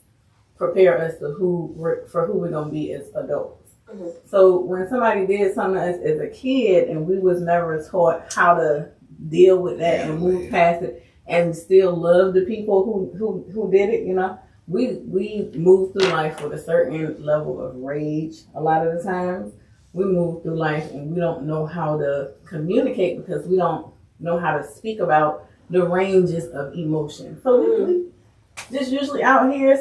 prepare us for who we're gonna be as adults. Mm-hmm. So when somebody did something to us as a kid and we was never taught how to deal with that and move past it and still love the people who did it, we move through life with a certain level of rage. A lot of the times we move through life and we don't know how to communicate because we don't know how to speak about the ranges of emotion. So we just usually out here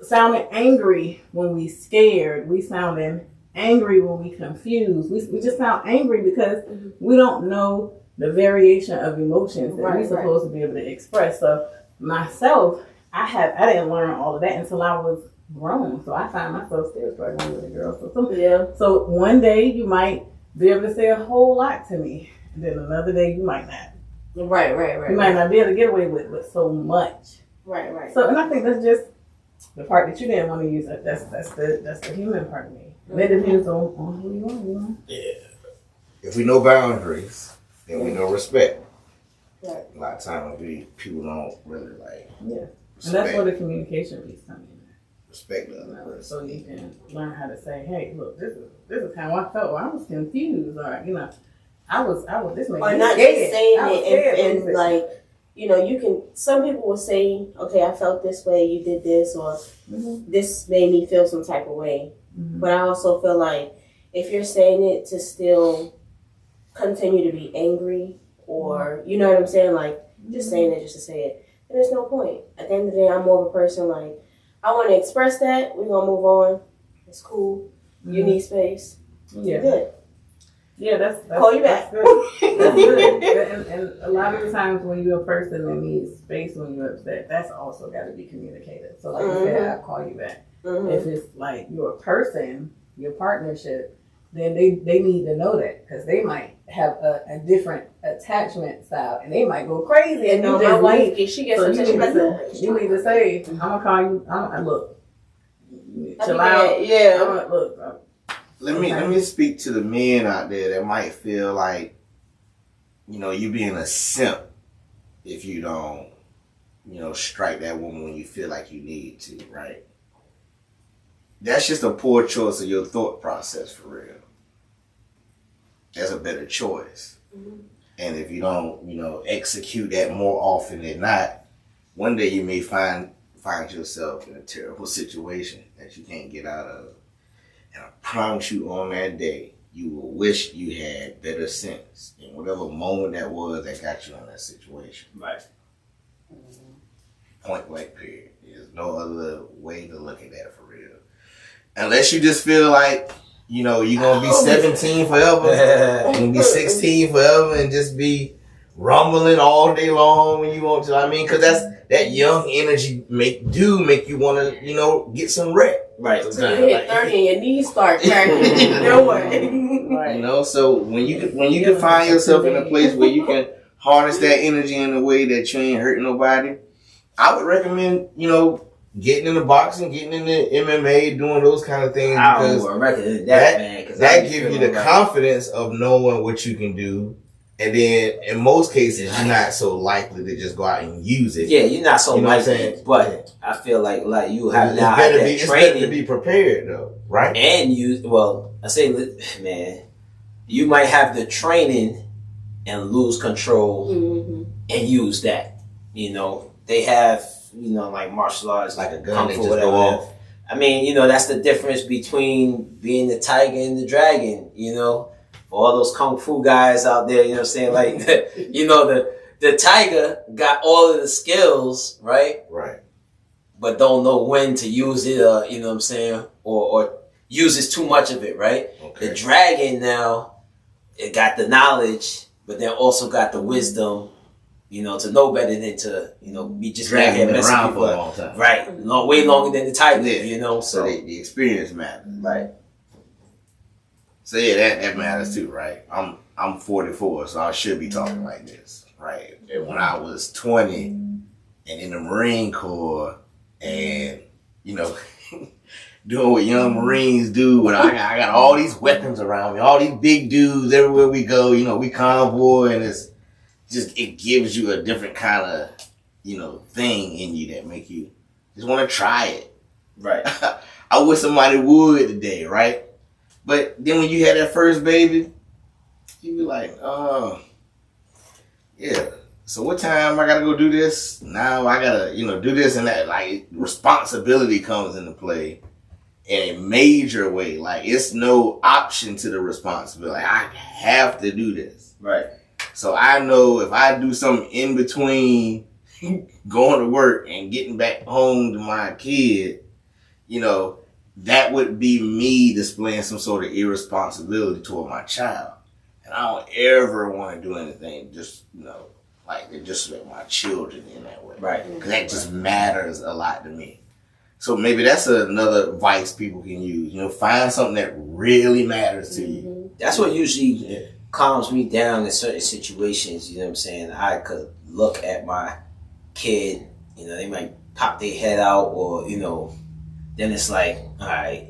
sounding angry when we scared. We sounding angry when we confused. We just sound angry because we don't know the variation of emotions that we're supposed to be able to express. So myself, I didn't learn all of that until I was grown. So I find myself still struggling with a girl. So one day you might be able to say a whole lot to me, and then another day you might not. Right. You might not be able to get away with so much. Right. So, and I think that's just the part that you didn't want to use. That's the human part of me. It depends on who you are. Yeah. If we know boundaries, then we know respect. Right. A lot of times people don't really like. Yeah. Respect. And that's where the communication piece comes in. Respect the other person. So you can learn how to say, hey, look, this is how I felt. Or I was confused, or I was. This made me or not scared. Just saying it and like, you can. Some people will say, okay, I felt this way. You did this, or this made me feel some type of way. Mm-hmm. But I also feel like if you're saying it to still continue to be angry, or you know what I'm saying, like just saying it just to say it, then there's no point. At the end of the day, I'm more of a person like, I want to express that. We're gonna move on. It's cool. You need space. Yeah. Good. Yeah, that's call you back. That's good. And a lot of the times when you're a person that needs space when you're upset, that's also got to be communicated. So like you said, I'll call you back. Mm-hmm. If it's like you're a person, your partnership, then they need to know that because they might have a different attachment style and they might go crazy. And no, my wife, she gets upset. You need to say, I'm gonna call you. Look, chill out. Yeah. Look. Let me speak to the men out there that might feel like, you being a simp if you don't, strike that woman when you feel like you need to, right? That's just a poor choice of your thought process for real. That's a better choice. Mm-hmm. And if you don't, execute that more often than not, one day you may find yourself in a terrible situation that you can't get out of. And I promise you on that day, you will wish you had better sense in whatever moment that was that got you in that situation. Right. Point blank period. There's no other way to look at that for real. Unless you just feel like, you're going to be 17 forever, you're going to be 16 forever and just be rumbling all day long when you want to. Because that young energy make you want to, get some rest. Right. So you hit 30 and your knees start cracking. No way. Right. So when you can find yourself in a place where you can harness that energy in a way that you ain't hurting nobody, I would recommend, getting into boxing, getting into MMA, doing those kind of things, I don't because know, reckon that man, because that gives you the confidence of knowing what you can do. And then in most cases, you're not so likely to just go out and use it. Yeah, you're not so You know what I'm likely, saying? but I feel like you have It's now better, that it's better training to be prepared, though, right? and I say, man, you might have the training and lose control Mm-hmm. and use that. They have, like martial arts, Like a gun kung that fu, just whatever. go off. I mean, that's the difference between being the tiger and the dragon, For all those kung fu guys out there, what I'm saying? Like, the tiger got all of the skills, right? Right. But don't know when to use it, what I'm saying? Or uses too much of it, right? Okay. The dragon now, it got the knowledge, but then also got the wisdom, to know better than to, be just Dragon been messing around people for a up. long time. Right. Way longer than the tiger, Yeah. So, the experience matters. right. So yeah, that matters too, right? I'm 44, so I should be talking like this, right? And when I was 20 and in the Marine Corps, and doing what young Marines do, when I got all these weapons around me, all these big dudes everywhere we go, we convoy, and it gives you a different kind of thing in you that make you just want to try it. Right. I wish somebody would today, right? But then when you had that first baby, you be like, oh, yeah. So what time I gotta go do this? Now I gotta, do this and that. Like, responsibility comes into play in a major way. Like, it's no option to the responsibility. Like, I have to do this. Right. So I know if I do something in between going to work and getting back home to my kid, that would be me displaying some sort of irresponsibility toward my child. And I don't ever want to do anything just, like to disrespect my children in that way. Right. Because that just matters a lot to me. So maybe that's another vice people can use. Find something that really matters to you. That's what usually calms me down in certain situations, you know what I'm saying? I could look at my kid, they might pop their head out or, then it's like, all right.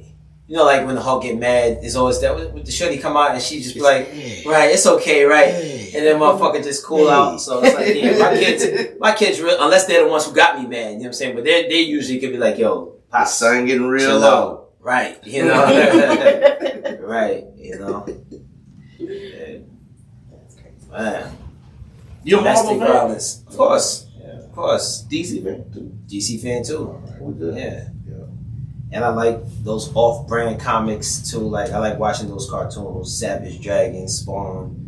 Like when the Hulk get mad, it's always that with the shorty come out and she just be like, right, it's okay, right? And then motherfucker just cool out. So it's like, yeah, my kids real, unless they're the ones who got me mad, you know what I'm saying? But they usually could be like, yo, My son getting real chill low. out. Right, right, Man. You a Domestic Marvel fan? violence. Of course. Yeah. Of course. DC fan too. DC fan too. We good. Yeah. And I like those off-brand comics too. Like I like watching those cartoons, Savage Dragon, Spawn,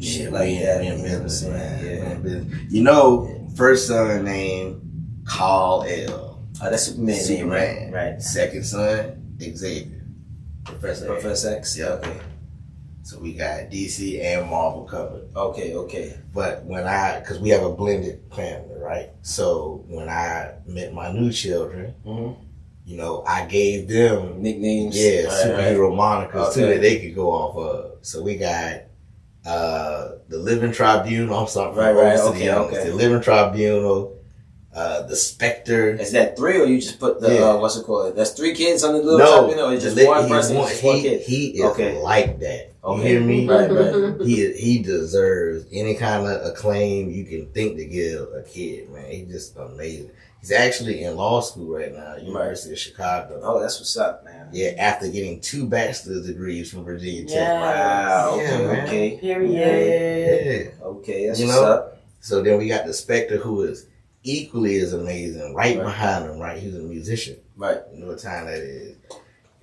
shit like that. You know what I'm saying? Yeah. First son named Kal-El. Oh, that's Superman name, right? Right. Second son, Xavier. Professor X? Yeah. Okay. So we got DC and Marvel covered. Okay. But because we have a blended family, right? So when I met my new children, I gave them nicknames. Yeah, right, superhero monikers too Okay. that they could go off of. So we got the Living Tribunal. I'm sorry, Right, to okay, the youngest. okay. The Living Tribunal, the Spectre. Is that 3 or you just put the what's it called? That's 3 kids on the little No, tribunal, or it's just the- one he's person, one- just one he- kid? He is Okay. like that. You Okay. hear me? Right. He deserves any kind of acclaim you can think to give a kid, man. He's just amazing. He's actually in law school right now, University of Chicago. Oh, that's what's up, man. Yeah, after getting 2 bachelor's degrees from Virginia Tech. Wow. Yeah, Okay. man. Okay. Period. Yeah. Okay. That's You what's know? up. So then we got the Spectre, who is equally as amazing. Right Right. behind him, right? He's a musician. Right. You know what time that is.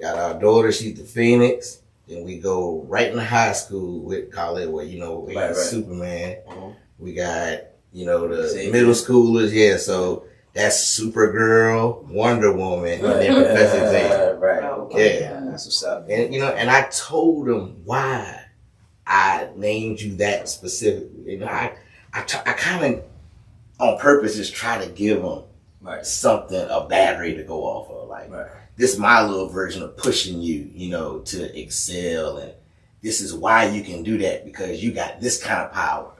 Got our daughter, she's the Phoenix. Then we go right into high school with college, where we got Right. Superman. Mhm. We got the Xavier. middle schoolers. Yeah, so that's Supergirl, Wonder Woman, and then Professor Xavier. Right. Okay. Yeah. That's what's up. And and I told them why I named you that specifically. I kind of on purpose just try to give them Right. something, a battery to go off of. Like, Right. this is my little version of pushing you, to excel. And this is why you can do that, because you got this kind of power,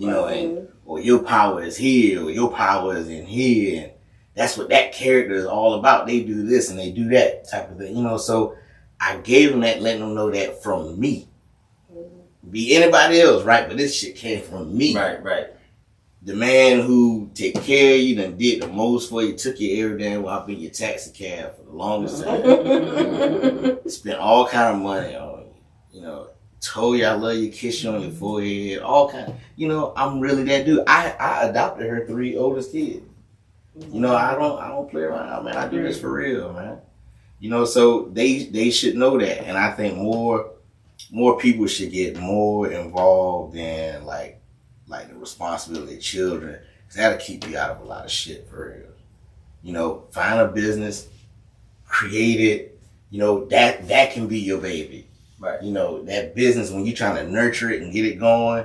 and or your power is here, or your power is in here. And that's what that character is all about. They do this and they do that type of thing, you know. So I gave them that, letting them know that from me. Be anybody else, right? But this shit came from me. Right. The man who take care of you, done did the most for you, took you every damn while I've been your taxi cab for the longest time. Spent all kind of money on you, you know. Told you I love you, kiss you on your forehead, all kind. You know, I'm really that dude. I adopted her 3 oldest kids. You know, I don't play around, man. I do this for real, man. You know, so they should know that, and I think more people should get more involved in like the responsibility of children, because that'll keep you out of a lot of shit for real. You know, find a business, create it. You know, that can be your baby. Right. You know, that business, when you're trying to nurture it and get it going,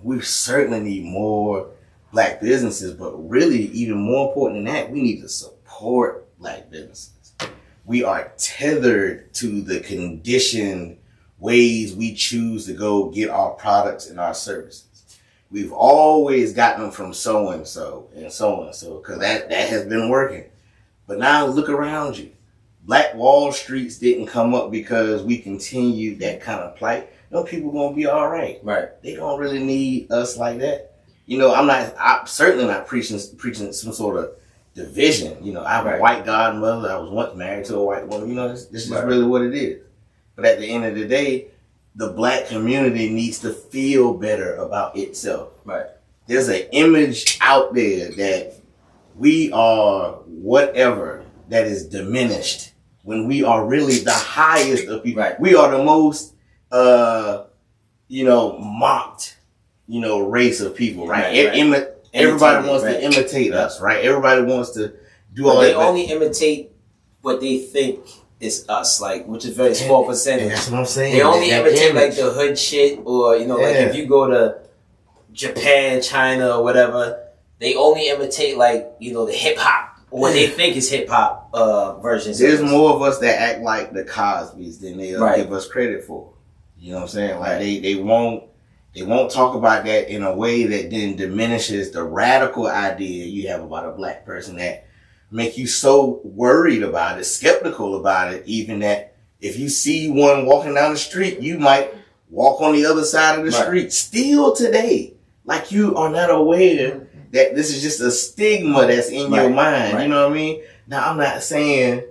we certainly need more black businesses, but really even more important than that, we need to support black businesses. We are tethered to the conditioned ways we choose to go get our products and our services. We've always gotten them from so-and-so and so-and-so, because that has been working. But now look around you. Black Wall Streets didn't come up because we continued that kind of plight. No, people gonna be all right. Right. They don't really need us like that. You know, I'm certainly not preaching some sort of division. You know, I have a white godmother. I was once married to a white woman. You know, this is really what it is. But at the end of the day, the black community needs to feel better about itself. Right. There's an image out there that we are whatever that is diminished when we are really the highest of people. Right. We are the most, mocked, race of people, right? Everybody wants to imitate us, right? Everybody wants to do all that. They only imitate what they think is us, like, which is very small percentage. And that's what I'm saying. They only imitate like the hood shit, or like if you go to Japan, China, or whatever, they only imitate like the hip hop or what they think is hip hop versions. There's more of us that act like the Cosbys than they give us credit for. You know what I'm saying? Like they won't talk about that in a way that then diminishes the radical idea you have about a black person, that make you so worried about it, skeptical about it, even that if you see one walking down the street, you might walk on the other side of the street still today. Like you are not aware that this is just a stigma that's in your mind. Right. You know what I mean? Now, I'm not saying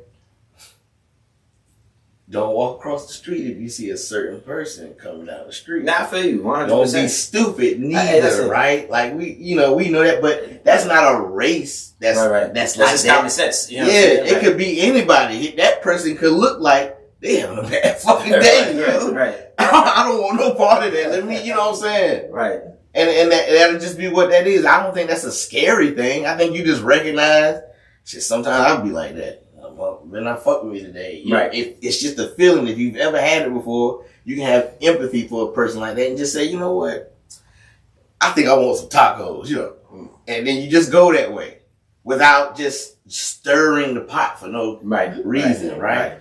don't walk across the street if you see a certain person coming down the street. Not for you, 100%. Don't be stupid neither, right? Like we know that, but that's not a race. That's That's like just common sense. You know it could be anybody. That person could look like they having a bad fucking day. Right. I don't want no part of that. Let me, you know what I'm saying? Right. And that'll just be what that is. I don't think that's a scary thing. I think you just recognize shit. Sometimes I'll be like that. Well, they're not fucking with me today. It's just a feeling. If you've ever had it before, you can have empathy for a person like that and just say, you know what? I think I want some tacos, And then you just go that way without just stirring the pot for no reason, right?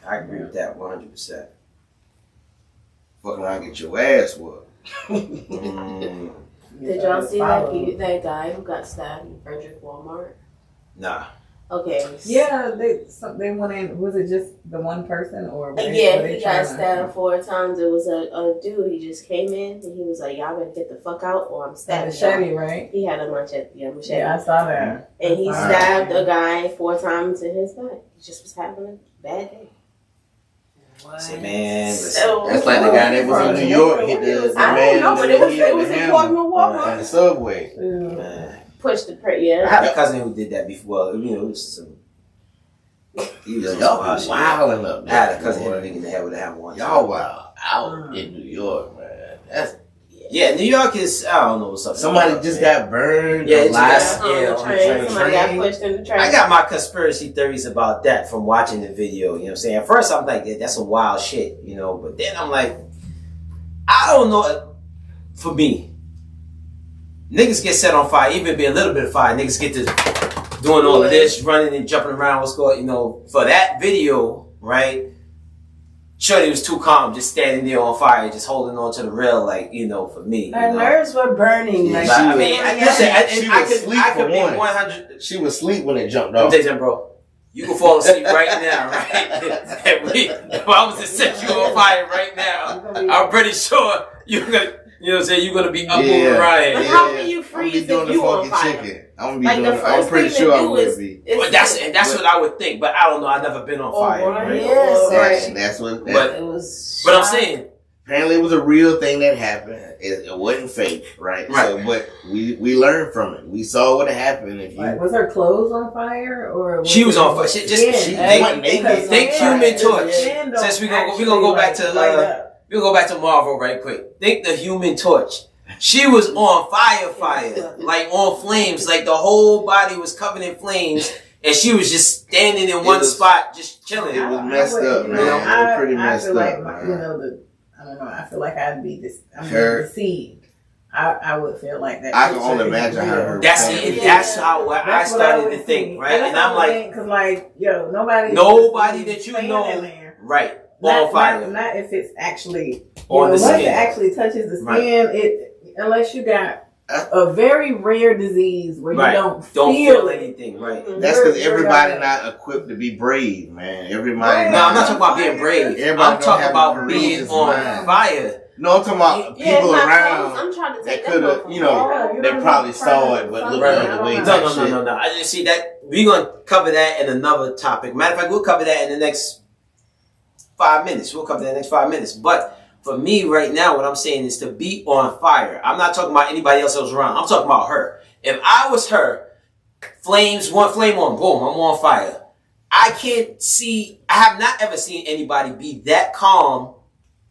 I agree with that 100%. Fuck around and get your ass whooped. Did y'all see that guy who got stabbed in Frederick Walmart? Nah. Okay. Yeah, they went in. Was it just the one person, or he got stabbed 4 times. It was a dude. He just came in and he was like, "Y'all better get the fuck out, or I'm stabbing." Machete, right? He had a machete. Yeah, I saw that. And he stabbed a guy 4 times in his back. He just was having a bad day. Say, man, that's like the guy that was in New York hit the I man. don't know, but it was in Walmart. In the subway. Pushed the yeah. I had a cousin who did that before. It was some. Y'all was wilding up there. I had a cousin hit a nigga in the head with a hammer once. Y'all wild out in New York, man. That's New York is, I don't know what's up. Somebody just got burned. Yeah, on the train. Somebody got pushed in the train. I got my conspiracy theories about that from watching the video. You know what I'm saying? At first, I'm like, that's some wild shit, But then I'm like, I don't know. For me, niggas get set on fire, even be a little bit of fire. Niggas get to doing all of this, running and jumping around. What's going, for that video, right? Shorty was too calm, just standing there on fire, just holding on to the rail, like, for me. Her nerves were burning. Yeah, Like, she I was- mean, she I was could asleep for be one. 100. She was asleep when it jumped Let me off. tell you something, bro. You can fall asleep right now, right? If I was to set you on fire right now, I'm pretty sure you're gonna, you're gonna be up Yeah. moving right. But how can you I'm freeze be doing if the you on funky fire? chicken. I'm be Like, doing. the I'm first pretty thing sure to I do would is- be. But that's what I would think. But I don't know. I've never been on fire. right. Right? Yes, right. That's what. But- It was. But I'm saying, Apparently, it was a real thing that happened. It wasn't fake, right? Right. So, but we learned from it. We saw what happened. If you Like, was her clothes on fire or? she was on fire. She just think Human Torch. Since we gonna go back to we'll go back to Marvel right quick. Think the Human Torch. She was on fire, like on flames, like the whole body was covered in flames, and she was just standing in one spot, just chilling. It was messed up, man. It was pretty messed I feel like up, my, man. I don't know. I feel like I'd be Her- deceived. I would feel like that. I can only imagine how her. That's family it. felt. That's how I That's what started would to think, think. right? And I'm like, because like, yo, nobody that you know, there. right, Not, on fire. Not if it's actually On the once skin. it actually touches the skin, Right. unless you got a very rare disease where Right. you don't feel it. anything, right? That's because You're everybody not- not equipped to be brave, man. Everybody. Right. No, I'm not talking about being brave. Everybody I'm don't talking have about a being courageous on mind. fire. No, I'm talking about Yeah, people my around clothes, I'm trying to that take could them have, off. you know, Oh, you they don't probably know saw it, but looked Right. the other way. No, type No, shit. no. I just see that we're gonna cover that in another topic. Matter of fact, we'll cover that in the next 5 minutes. We'll cover that in the next 5 minutes. But for me right now, what I'm saying is to be on fire. I'm not talking about anybody else that was around. I'm talking about her. If I was her, flames, one flame on, boom, I'm on fire. I have not ever seen anybody be that calm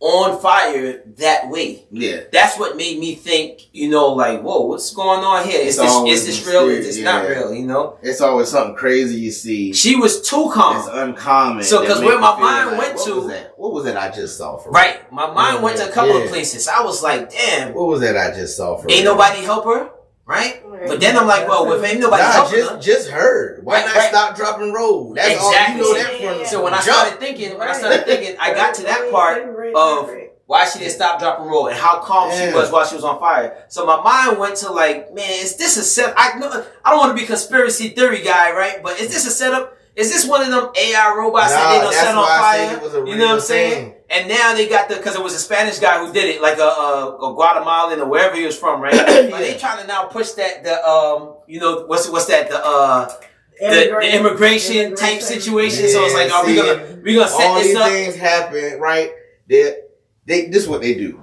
on fire that way. Yeah. That's what made me think, like, whoa, what's going on here? Is always this real? Is mysterious, this not yeah. real, It's always something crazy you see. She was too It's calm. uncommon. So, that 'cause make where you my feel mind like, went what to- was that? What was that I just saw for? Right. My mind went to a couple of Yeah. places. I was like, damn, What was that I just saw for? ain't nobody help her? Right? But then I'm like, well, if ain't nobody helping her. just her. Why Right, not right. stop, drop, and roll? That's Exactly. all you know that from. So when I jump. started thinking, I got to that part of why she didn't stop, drop, and roll, and how calm she Yeah. was while she was on fire. So my mind went to like, man, is this a setup? I don't want to be a conspiracy theory guy, right? But is this a setup? Is this one of them AI robots that they don't that's set on why I said fire? it was a You know what I'm real saying? thing. And now they got because it was a Spanish guy who did it, like a Guatemalan or wherever he was from, right? But they trying to now push that what's that the immigration type situation. So it's like, are we gonna set all this these up? things happen, right? This is what they do.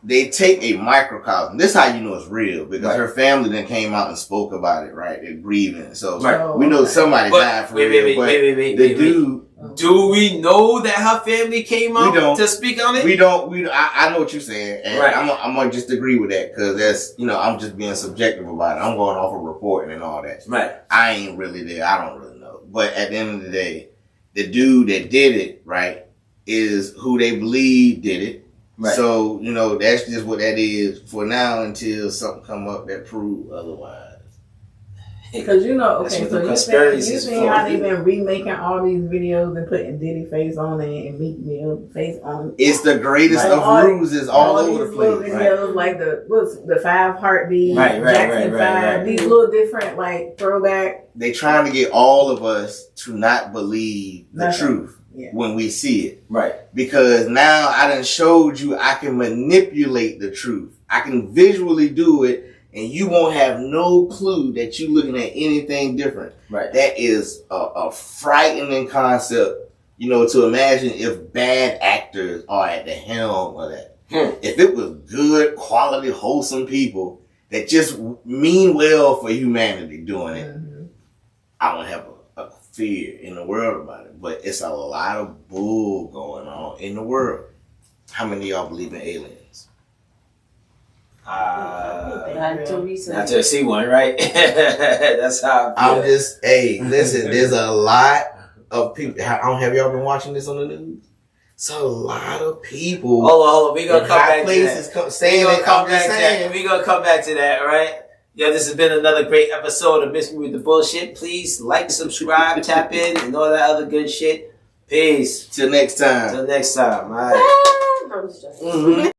They take a microcosm. This is how you know it's real because Right. her family then came out and spoke about it, right? They're grieving, so Right. we know somebody But died for wait, real. wait, The dude, Do we know that her family came out to speak on it? we don't. I know what you're saying, and Right. I'm gonna just agree with that because that's I'm just being subjective about it. I'm going off of reporting and all that. Right. I ain't really there. I don't really know. But at the end of the day, the dude that did it, right, is who they believe did it. Right. So, that's just what that is for now until something come up that prove otherwise. Because That's okay, what so the you conspiracies seen for. how they been remaking all these videos and putting Diddy face on it and Meek Mill face on it. It's the greatest Right. of ruses all over these the little place. videos, like the 5 heartbeats, Right, Jackson 5, right. these little different like throwback. They trying to get all of us to not believe the Nothing. truth Yeah. when we see it. Right. Because now I done showed you I can manipulate the truth. I can visually do it and you won't have no clue that you're looking at anything different. Right. That is a frightening concept, to imagine if bad actors are at the helm of that. If it was good, quality, wholesome people that just mean well for humanity doing it, I don't have a fear in the world about it. But it's a lot of bull going on in the world. How many of y'all believe in aliens? Not to recently. Not to see one, right? That's how I feel. I'm just, listen, there's a lot of people. I don't have y'all been watching this on the news? It's a lot of people. Hold on. We gonna in come high back to that. places saying it. I'm just saying. We gonna come back to that, right? Yeah, this has been another great episode of Miss Me with the Bullshit. Please like, subscribe, tap in, and all that other good shit. Peace. Till next time. Till next time. All right. I'm just joking.